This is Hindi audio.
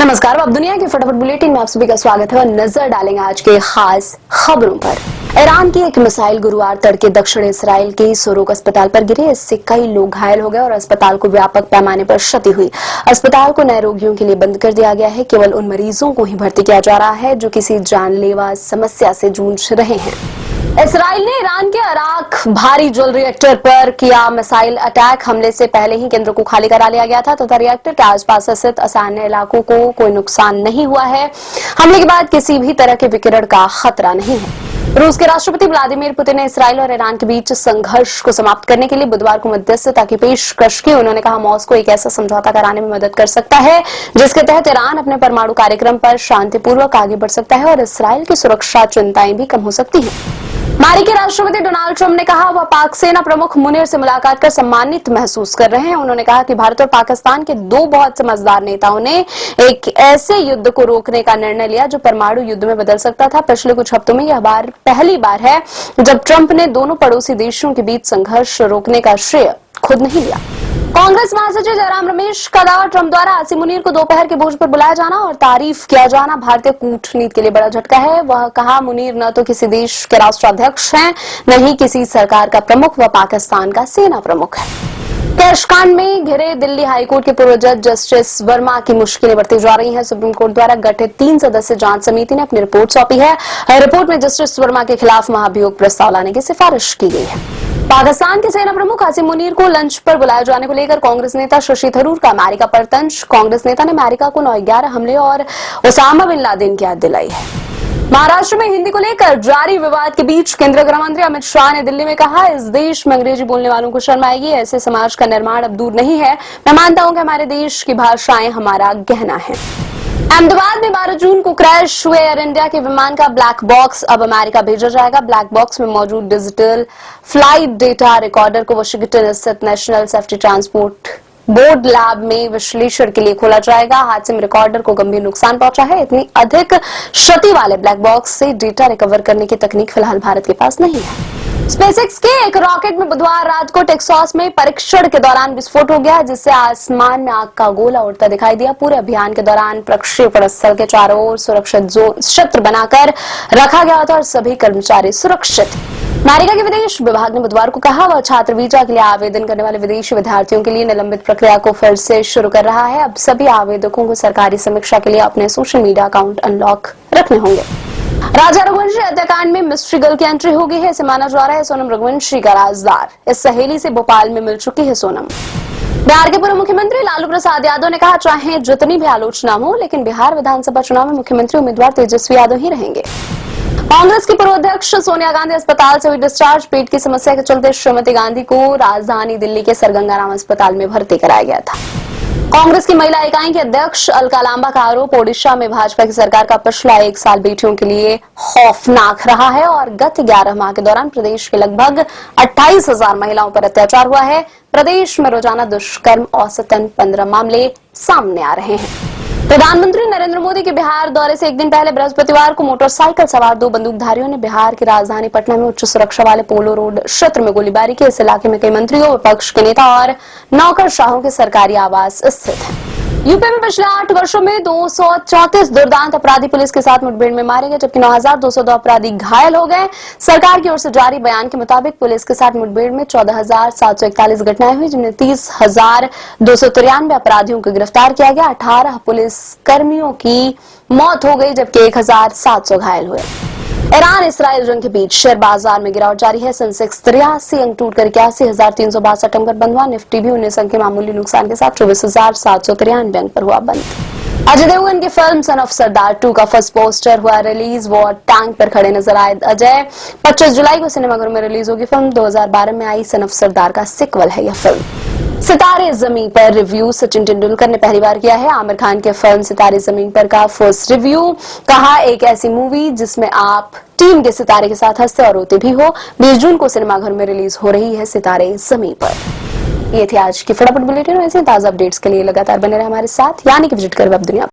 नमस्कार, अब दुनिया के फटाफट बुलेटिन में आप सभी का स्वागत है और नजर डालेंगे आज के खास खबरों पर। ईरान की एक मिसाइल गुरुवार तड़के दक्षिण इसराइल के सोरोक अस्पताल पर गिरी। इससे कई लोग घायल हो गए और अस्पताल को व्यापक पैमाने पर क्षति हुई। अस्पताल को नए रोगियों के लिए बंद कर दिया गया है। केवल उन मरीजों को ही भर्ती किया जा रहा है जो किसी जानलेवा समस्या से जूझ रहे हैं। इसराइल ने ईरान के अराक भारी जल रिएक्टर पर किया मिसाइल अटैक। हमले से पहले ही केंद्र को खाली करा लिया गया था तथा रिएक्टर के आसपास स्थित आसान्य इलाकों को कोई नुकसान नहीं हुआ है। हमले के बाद किसी भी तरह के विकिरण का खतरा नहीं है। रूस के राष्ट्रपति व्लादिमीर पुतिन ने इसराइल और ईरान के बीच संघर्ष को समाप्त करने के लिए बुधवार को मध्यस्थता की पेशकश की। उन्होंने कहा, मॉस्को एक ऐसा समझौता कराने में मदद कर सकता है जिसके तहत ईरान अपने परमाणु कार्यक्रम पर शांतिपूर्वक आगे बढ़ सकता है और इसराइल की सुरक्षा चिंताएं भी कम हो सकती हैं। माली के राष्ट्रपति डोनाल्ड ट्रंप ने कहा, वह पाक सेना प्रमुख मुनीर से मुलाकात कर सम्मानित महसूस कर रहे हैं। उन्होंने कहा कि भारत और पाकिस्तान के दो बहुत समझदार नेताओं ने एक ऐसे युद्ध को रोकने का निर्णय लिया जो परमाणु युद्ध में बदल सकता था। पिछले कुछ हफ्तों में यह पहली बार है जब ट्रंप ने दोनों पड़ोसी देशों के बीच संघर्ष रोकने का श्रेय खुद नहीं लिया। कांग्रेस महासचिव जयराम रमेश का दावा, ट्रंप द्वारा आसिम मुनीर को दोपहर के भोज पर बुलाया जाना और तारीफ किया जाना भारतीय कूटनीति के लिए बड़ा झटका है। वह कहा, मुनीर न तो किसी देश के राष्ट्राध्यक्ष हैं, न ही किसी सरकार का प्रमुख, वह पाकिस्तान का सेना प्रमुख है। कैशकांड में घिरे दिल्ली हाईकोर्ट के पूर्व जज जस्टिस वर्मा की मुश्किलें बढ़ती जा रही हैं। सुप्रीम कोर्ट द्वारा गठित 3 सदस्यीय जांच समिति ने अपनी रिपोर्ट सौंपी है। रिपोर्ट में जस्टिस वर्मा के खिलाफ महाभियोग प्रस्ताव लाने की सिफारिश की गई है। पाकिस्तान के सेना प्रमुख आसिम मुनीर को लंच पर बुलाए जाने को लेकर कांग्रेस नेता शशि थरूर का अमेरिका पर तंज। कांग्रेस नेता ने अमेरिका को 9/11 हमले और ओसामा बिन लादेन की याद दिलाई है। महाराष्ट्र में हिंदी को लेकर जारी विवाद के बीच केंद्रीय गृह मंत्री अमित शाह ने दिल्ली में कहा, इस देश में अंग्रेजी बोलने वालों को शर्म आएगी। ऐसे समाज का निर्माण अब दूर नहीं है। मैं मानता हूं कि हमारे देश की भाषाएं हमारा गहना है। अहमदाबाद में 12 जून को क्रैश हुए एयर इंडिया के विमान का ब्लैक बॉक्स अब अमेरिका भेजा जाएगा। ब्लैक बॉक्स में मौजूद डिजिटल फ्लाइट डेटा रिकॉर्डर को वाशिंगटन स्थित national safety transport board lab में विश्लेषण के लिए खोला जाएगा। हादसे में रिकॉर्डर को गंभीर नुकसान पहुंचा है। इतनी अधिक क्षति वाले ब्लैक बॉक्स से डेटा रिकवर करने की तकनीक फिलहाल भारत के पास नहीं है। स्पेसएक्स के एक रॉकेट में बुधवार रात को टेक्सास में परीक्षण के दौरान विस्फोट हो गया, जिससे आसमान में आग का गोला उड़ता दिखाई दिया। पूरे अभियान के दौरान प्रक्षेपण स्थल के चारों ओर सुरक्षित क्षेत्र बनाकर रखा गया था और सभी कर्मचारी सुरक्षित। अमेरिका के विदेश विभाग ने बुधवार को कहा, वह छात्र वीजा के लिए आवेदन करने वाले विदेशी विद्यार्थियों के लिए निलंबित प्रक्रिया को फिर से शुरू कर रहा है। अब सभी आवेदकों को सरकारी समीक्षा के लिए अपने सोशल मीडिया अकाउंट अनलॉक रखने होंगे। राजा रघुवंशी हत्याकांड में मिस्ट्री गर्ल की एंट्री हो गई है। इसे माना जा रहा है सोनम रघुवंशी का राजदार। इस सहेली से भोपाल में मिल चुकी है सोनम। बिहार के पूर्व मुख्यमंत्री लालू प्रसाद यादव ने कहा, चाहे जितनी भी आलोचना हो, लेकिन बिहार विधानसभा चुनाव में मुख्यमंत्री उम्मीदवार तेजस्वी यादव ही रहेंगे। कांग्रेस की पूर्व अध्यक्ष सोनिया गांधी अस्पताल से हुई डिस्चार्ज। पेट की समस्या के चलते श्रीमती गांधी को राजधानी दिल्ली के सर गंगाराम अस्पताल में भर्ती कराया गया था। कांग्रेस की महिला इकाई के अध्यक्ष अलका लांबा का आरोप, ओडिशा में भाजपा की सरकार का पिछला 1 साल बेटियों के लिए खौफनाक रहा है और गत 11 माह के दौरान प्रदेश के लगभग 28,000 महिलाओं पर अत्याचार हुआ है। प्रदेश में रोजाना दुष्कर्म औसतन 15 मामले सामने आ रहे हैं। प्रधानमंत्री नरेंद्र मोदी के बिहार दौरे से एक दिन पहले बृहस्पतिवार को मोटरसाइकिल सवार 2 बंदूकधारियों ने बिहार की राजधानी पटना में उच्च सुरक्षा वाले पोलो रोड क्षेत्र में गोलीबारी की। इस इलाके में कई मंत्रियों, विपक्ष के नेता और नौकरशाहों के सरकारी आवास स्थित हैं। यूपी में पिछले 8 वर्षों में 234 दुर्दांत अपराधी पुलिस के साथ मुठभेड़ में मारे गए, जबकि 9,202 अपराधी घायल हो गए। सरकार की ओर से जारी बयान के मुताबिक पुलिस के साथ मुठभेड़ में 14,741 घटनाएं हुई, जिनमें 30,293 अपराधियों को गिरफ्तार किया गया। 18 पुलिस कर्मियों की मौत हो गई, जबकि 1,700 घायल हुए। ईरान इसराइल जंग के बीच शेयर बाजार में गिरावट जारी है। सेंसेक्स 83 अंक टूटकर 81,362 अंक पर बंद हुआ। निफ्टी भी 19 अंक के मामूली नुकसान के साथ 24,793 अंक पर हुआ बंद। अजय देवगन की फिल्म सन ऑफ सरदार 2 का फर्स्ट पोस्टर हुआ रिलीज। वो टैंक पर खड़े नजर आए अजय। 25 जुलाई को सिनेमाघरों में रिलीज होगी फिल्म। 2012 में आई सन ऑफ सरदार का सिक्वल है यह फिल्म। सितारे जमीन पर रिव्यू सचिन तेंदुलकर ने पहली बार किया है। आमिर खान के फिल्म सितारे जमीन पर का फर्स्ट रिव्यू, कहा, एक ऐसी मूवी जिसमें आप टीम के सितारे के साथ हंसते और रोते भी हो। 20 जून को सिनेमाघर में रिलीज हो रही है सितारे जमीन पर। ये थी आज की फटाफट बुलेटिन। ऐसे ताजा अपडेट्स के लिए लगातार बने रहे हमारे साथ, यानी कि विजिट करें वेब दुनिया।